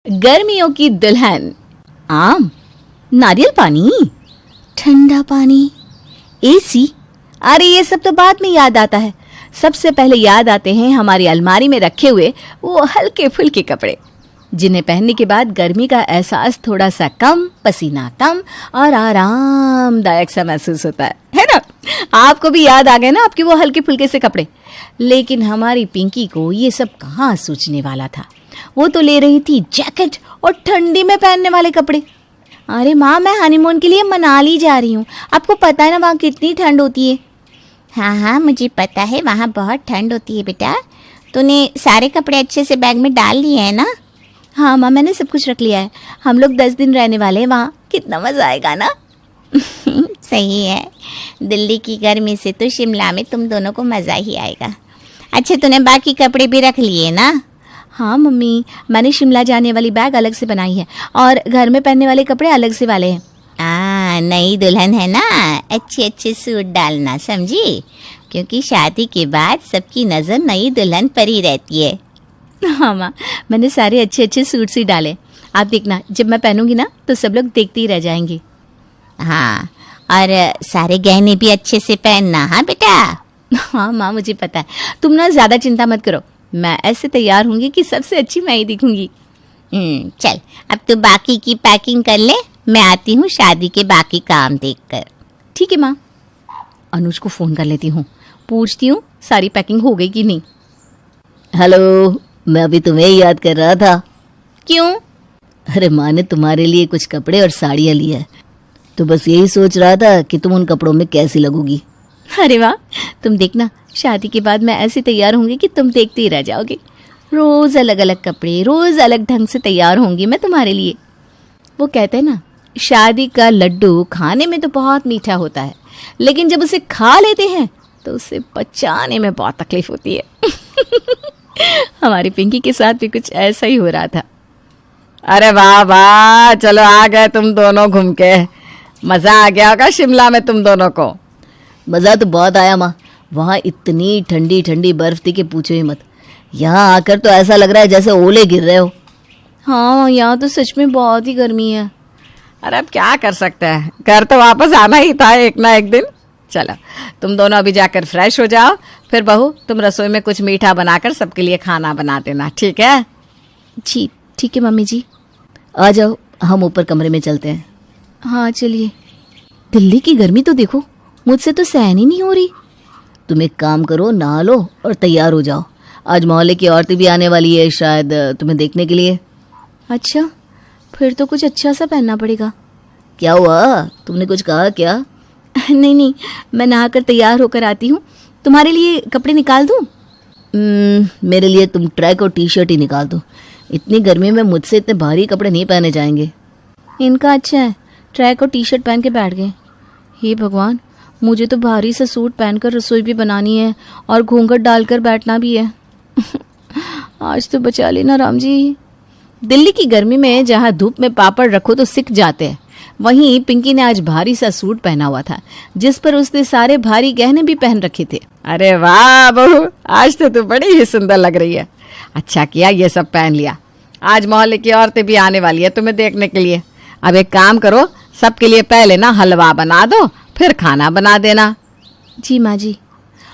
गर्मियों की दुल्हन। आम, नारियल पानी, ठंडा पानी, एसी। अरे ये सब तो बाद में याद आता है। सबसे पहले याद आते हैं हमारी अलमारी में रखे हुए वो हल्के फुल्के कपड़े, जिन्हें पहनने के बाद गर्मी का एहसास थोड़ा सा कम, पसीना कम और आरामदायक सा महसूस होता है ना। आपको भी याद आ गए ना आपके वो हल्के फुल्के से कपड़े। लेकिन हमारी पिंकी को ये सब कहाँ सूझने वाला था। वो तो ले रही थी जैकेट और ठंडी में पहनने वाले कपड़े। अरे माँ, मैं हनीमून के लिए मनाली जा रही हूँ। आपको पता है ना वहाँ कितनी ठंड होती है। हाँ हाँ, मुझे पता है, वहाँ बहुत ठंड होती है बेटा। तूने सारे कपड़े अच्छे से बैग में डाल लिए हैं ना? हाँ माँ, मैंने सब कुछ रख लिया है। हम लोग 10 दिन रहने वाले हैं वहाँ। कितना मज़ा आएगा ना। सही है। दिल्ली की गर्मी से तो शिमला में तुम दोनों को मज़ा ही आएगा। अच्छा, तूने बाकी कपड़े भी रख लिए ना? हाँ मम्मी, मैंने शिमला जाने वाली बैग अलग से बनाई है और घर में पहनने वाले कपड़े अलग से वाले हैं। नई दुल्हन है ना, अच्छे अच्छे सूट डालना, समझी? क्योंकि शादी के बाद सबकी नज़र नई दुल्हन पर ही रहती है। हाँ माँ, मैंने सारे अच्छे अच्छे सूट्स ही डाले। आप देखना, जब मैं पहनूंगी ना तो सब लोग देखते ही रह जाएंगे। हाँ, और सारे गहने भी अच्छे से पहनना। हाँ बेटा। हाँ माँ, मुझे पता है। तुम ना ज़्यादा चिंता मत करो, मैं ऐसे तैयार होंगी कि सबसे अच्छी मैं ही दिखूंगी। चल, अब तू बाकी की पैकिंग कर ले, मैं आती हूँ शादी के बाकी काम देखकर। ठीक है माँ। अनुज को फ़ोन कर लेती हूँ, पूछती हूँ सारी पैकिंग हो गई कि नहीं। हेलो, मैं अभी तुम्हें याद कर रहा था। क्यों? अरे माँ ने तुम्हारे लिए कुछ कपड़े और साड़ियाँ ली है, तो बस यही सोच रहा था कि तुम उन कपड़ों में कैसी लगोगी। अरे वाह, तुम देखना, शादी के बाद मैं ऐसे तैयार होंगी कि तुम देखते ही रह जाओगे। रोज़ अलग अलग कपड़े, रोज़ अलग ढंग से तैयार होंगी मैं तुम्हारे लिए। वो कहते हैं ना, शादी का लड्डू खाने में तो बहुत मीठा होता है, लेकिन जब उसे खा लेते हैं तो उसे पचाने में बहुत तकलीफ होती है। हमारी पिंकी के साथ भी कुछ ऐसा ही हो रहा था। अरे वाह वाह, चलो आ गए तुम दोनों घूम के। मज़ा आ गया होगा शिमला में तुम दोनों को। मज़ा तो बहुत आया माँ, वहाँ इतनी ठंडी ठंडी बर्फ थी कि पूछो ही मत। यहाँ आकर तो ऐसा लग रहा है जैसे ओले गिर रहे हो। हाँ, यहाँ तो सच में बहुत ही गर्मी है। अरे अब क्या कर सकते हैं, घर तो वापस आना ही था एक ना एक दिन। चलो तुम दोनों अभी जाकर फ्रेश हो जाओ, फिर बहू तुम रसोई में कुछ मीठा बनाकर सबके लिए खाना बना देना, ठीक है? जी ठीक है मम्मी जी। आ जाओ, हम ऊपर कमरे में चलते हैं। हाँ चलिए। दिल्ली की गर्मी तो देखो, मुझसे तो सहन ही नहीं हो रही। तुम एक काम करो, नहा लो और तैयार हो जाओ। आज मोहल्ले की औरतें भी आने वाली है शायद तुम्हें देखने के लिए। अच्छा, फिर तो कुछ अच्छा सा पहनना पड़ेगा। क्या हुआ, तुमने कुछ कहा क्या? नहीं नहीं, मैं नहाकर तैयार होकर आती हूँ। तुम्हारे लिए कपड़े निकाल दूँ? मेरे लिए तुम ट्रैक और टी शर्ट ही निकाल दो। इतनी गर्मी में मुझसे इतने भारी कपड़े नहीं पहने जाएंगे। इनका अच्छा है, ट्रैक और टी शर्ट पहन के बैठ गए। हे भगवान, मुझे तो भारी सा सूट पहनकर रसोई भी बनानी है और घूंघट डालकर बैठना भी है। आज तो बचा लेना राम जी। दिल्ली की गर्मी में जहाँ धूप में पापड़ रखो तो सिक जाते हैं, वहीं पिंकी ने आज भारी सा सूट पहना हुआ था, जिस पर उसने सारे भारी गहने भी पहन रखे थे। अरे वाह बहू, आज तो तू बड़ी ही सुंदर लग रही है। अच्छा किया ये सब पहन लिया। आज मोहल्ले की औरतें भी आने वाली है तुम्हें देखने के लिए। अब एक काम करो, सबके लिए पहले ना हलवा बना दो, फिर खाना बना देना। जी माँ जी।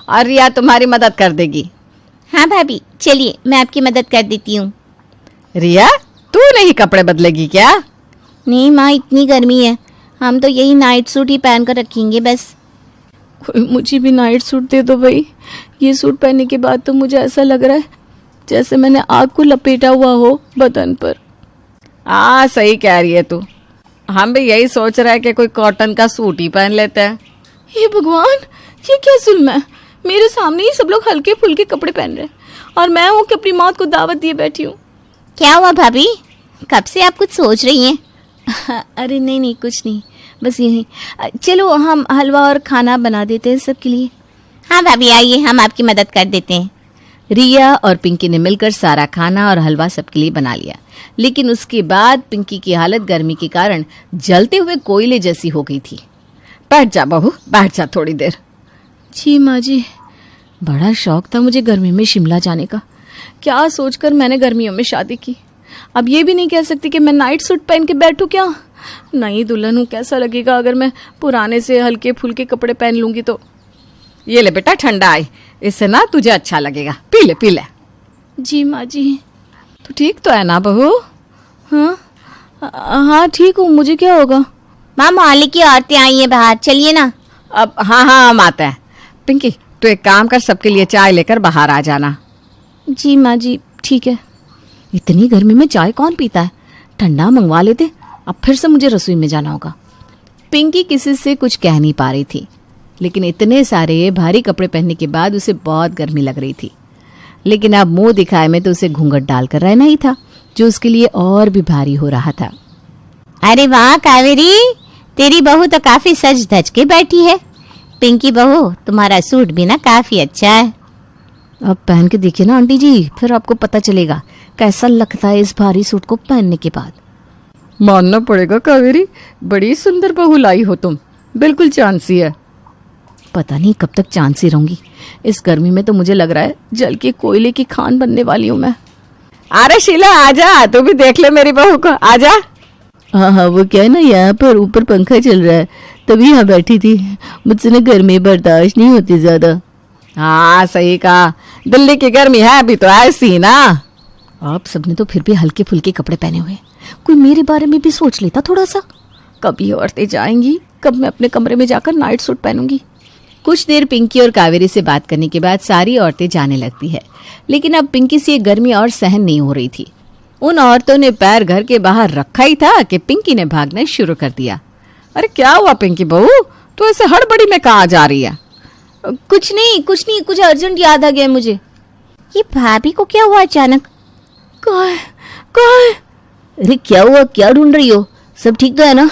और रिया तुम्हारी मदद कर देगी। हाँ भाभी, चलिए मैं आपकी मदद कर देती हूँ। रिया, तू नहीं कपड़े बदलेगी क्या? नहीं माँ, इतनी गर्मी है, हम तो यही नाइट सूट ही पहन कर रखेंगे बस। कोई मुझे भी नाइट सूट दे दो भाई। ये सूट पहनने के बाद तो मुझे ऐसा लग रहा है जैसे मैंने आग को लपेटा हुआ हो बदन पर। सही कह रही है तू। हम भी यही सोच रहे हैं कि कोई कॉटन का सूट ही पहन लेते हैं। हे भगवान, ये क्या जुल्म है। मेरे सामने ही सब लोग हल्के फुल्के कपड़े पहन रहे हैं और मैं हूँ कि अपनी मौत को दावत दिए बैठी हूँ। क्या हुआ भाभी, कब से आप कुछ सोच रही हैं? अरे नहीं नहीं, कुछ नहीं, बस यही। चलो हम हलवा और खाना बना देते हैं सबके लिए। हाँ भाभी, आइए हम आपकी मदद कर देते हैं। रिया और पिंकी ने मिलकर सारा खाना और हलवा सबके लिए बना लिया, लेकिन उसके बाद पिंकी की हालत गर्मी के कारण जलते हुए कोयले जैसी हो गई थी। बैठ जा बहू, बैठ जा थोड़ी देर। जी माँ जी, बड़ा शौक था मुझे गर्मी में शिमला जाने का। क्या सोचकर मैंने गर्मियों में शादी की। अब ये भी नहीं कह सकती कि मैं नाइट सूट पहन के बैठूं क्या। नई दुल्हन हूँ, कैसा लगेगा अगर मैं पुराने से हल्के फुल्के कपड़े पहन लूंगी तो। ये ले बेटा ठंडा है, इससे ना तुझे अच्छा लगेगा, पी ले पी ले। जी माँ जी। तू ठीक तो है ना बहू? हाँ हाँ ठीक हूँ, मुझे क्या होगा। माँ मोहल्ले की औरतें आई हैं बाहर, चलिए ना। अब हाँ हम आते हैं। पिंकी तू एक काम कर, सबके लिए चाय लेकर बाहर आ जाना। जी माँ जी ठीक है। इतनी गर्मी में चाय कौन पीता है, ठंडा मंगवा लेते। अब फिर से मुझे रसोई में जाना होगा। पिंकी किसी से कुछ कह नहीं पा रही थी, लेकिन इतने सारे भारी कपड़े पहनने के बाद उसे बहुत गर्मी लग रही थी। लेकिन अब मुंह दिखाए में तो उसे घूंघट डालकर रहना ही था, जो उसके लिए और भी भारी हो रहा था। अरे वाह कावेरी, तेरी बहू तो काफी सज धज के बैठी है। पिंकी बहू, तुम्हारा सूट भी ना काफी अच्छा है। अब पहन के देखिए ना आंटी जी, फिर आपको पता चलेगा कैसा लगता है इस भारी सूट को पहनने के बाद। मानना पड़ेगा कावेरी, बड़ी सुंदर बहू लाई हो तुम, बिल्कुल चांसी है। पता नहीं कब तक चांसी रहूंगी, इस गर्मी में तो मुझे लग रहा है जल के कोयले की खान बनने वाली हूँ मैं। अरे शीला आजा, तू भी देख ले मेरी बहू को, आजा। हाँ वो क्या है ना, यहाँ पर ऊपर पंखा चल रहा है, तभी यहाँ बैठी थी। मुझसे ना गर्मी बर्दाश्त नहीं होती ज्यादा। हाँ सही कहा, दिल्ली की गर्मी है अभी तो ऐसी ना। आप सबने तो फिर भी हल्के फुल्के कपड़े पहने हुए, कोई मेरे बारे में भी सोच लेता थोड़ा सा। कब ये औरतें जाएंगी, कब मैं अपने कमरे में जाकर नाइट सूट पहनूंगी। कुछ देर पिंकी और कावेरी से बात करने के बाद सारी औरतें जाने लगती है, लेकिन अब पिंकी से ये गर्मी और सहन नहीं हो रही थी। उन औरतों ने पैर घर के बाहर रखा ही था कि पिंकी ने भागना शुरू कर दिया। अरे क्या हुआ पिंकी बहू, तू ऐसे हड़बड़ी में कहाँ जा रही है? कुछ नहीं, कुछ अर्जेंट याद आ गया मुझे। ये भाभी को क्या हुआ अचानक? कहाँ है? अरे क्या हुआ, क्या ढूंढ रही हो? सब ठीक तो है ना?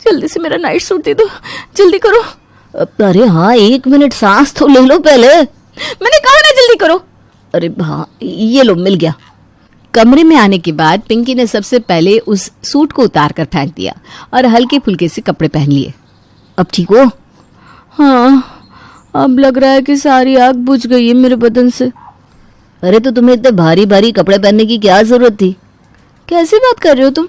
जल्दी से मेरा नाइट सूट दे दो, जल्दी करो। अरे हाँ 1 मिनट सांस तो ले लो पहले। मैंने कहा ना जल्दी करो। अरे हाँ ये लो, मिल गया। कमरे में आने के बाद पिंकी ने सबसे पहले उस सूट को उतार कर फेंक दिया और हल्के फुल्के से कपड़े पहन लिए। अब ठीक हो? हाँ अब लग रहा है कि सारी आग बुझ गई है मेरे बदन से। अरे तो तुम्हें इतने भारी भारी कपड़े पहनने की क्या जरूरत थी? कैसी बात कर रहे हो तुम?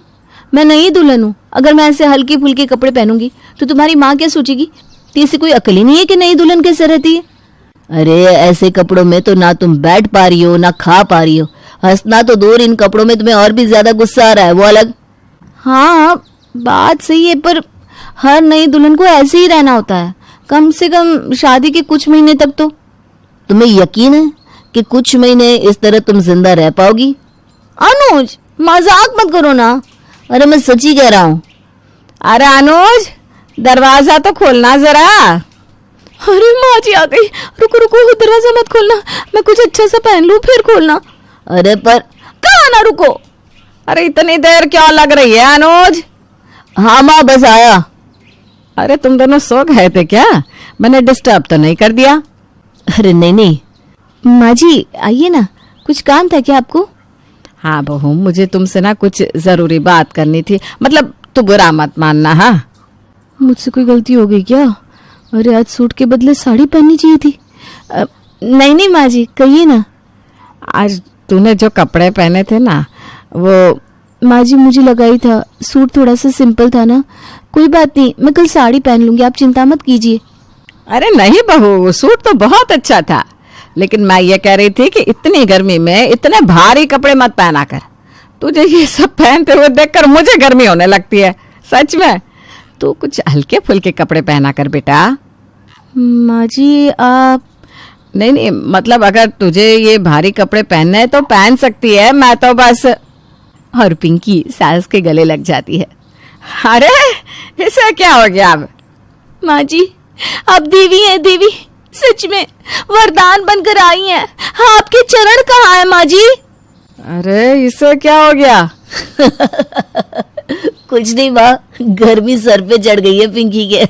मैं नई दुल्हन हूँ, अगर मैं ऐसे हल्के फुल्के कपड़े पहनूंगी तो तुम्हारी माँ क्या सोचेगी? तेरे कोई अकल ही नहीं है कि नई दुल्हन कैसे रहती है? अरे ऐसे कपड़ों में तो ना तुम बैठ पा रही हो ना खा पा रही हो, हंसना तो दूर, इन कपड़ों में तुम्हें और भी ज्यादा गुस्सा आ रहा है, वो अलग। हाँ बात सही है, पर हर नई दुल्हन को ऐसे ही रहना होता है, कम से कम शादी के कुछ महीने तक तो। तुम्हें यकीन है कि कुछ महीने इस तरह तुम जिंदा रह पाओगी? अनुज मजाक मत करो ना। अरे मैं सच्ची कह रहा हूँ। अरे अनुज दरवाजा तो खोलना जरा। अरे माँ जी आ गई, रुको रुको, दरवाजा मत खोलना, मैं कुछ अच्छा सा पहन लूं फिर खोलना। अरे पर कहाँ ना रुको। अरे इतनी देर क्यों लग रही है अनुज? हाँ माँ बस आया। अरे तुम दोनों सो गए थे क्या? मैंने डिस्टर्ब तो नहीं कर दिया? अरे नहीं नहीं माँ जी आइए ना, कुछ काम था क्या आपको? हाँ बहू, मुझे तुमसे ना कुछ जरूरी बात करनी थी, मतलब तू बुरा मत मानना। हाँ मुझसे कोई गलती हो गई क्या? अरे आज सूट के बदले साड़ी पहननी चाहिए थी। नहीं माँ जी कहिए ना। आज तूने जो कपड़े पहने थे ना वो। माँ जी मुझे लगा ही था, सूट थोड़ा सा सिंपल था ना। कोई बात नहीं, मैं कल साड़ी पहन लूंगी, आप चिंता मत कीजिए। अरे नहीं बहू, सूट तो बहुत अच्छा था, लेकिन मैं ये कह रही थी कि इतनी गर्मी में इतने भारी कपड़े मत पहना कर। तुझे ये सब पहनते हुए देखकर मुझे गर्मी होने लगती है सच में। तो कुछ हल्के फुल्के कपड़े पहना कर बेटा। माँ जी आप। नहीं मतलब अगर तुझे ये भारी कपड़े पहनने हैं तो पहन सकती है, मैं तो बस। और पिंकी सास के गले लग जाती है। अरे इसे क्या हो गया अब? माँ जी आप देवी हैं, देवी सच में वरदान बनकर आई हैं। हाँ आपके चरण कहाँ है माँ जी? अरे इसे क्या हो गया? कुछ नहीं माँ, गर्मी सर पे चढ़ गई है पिंकी के।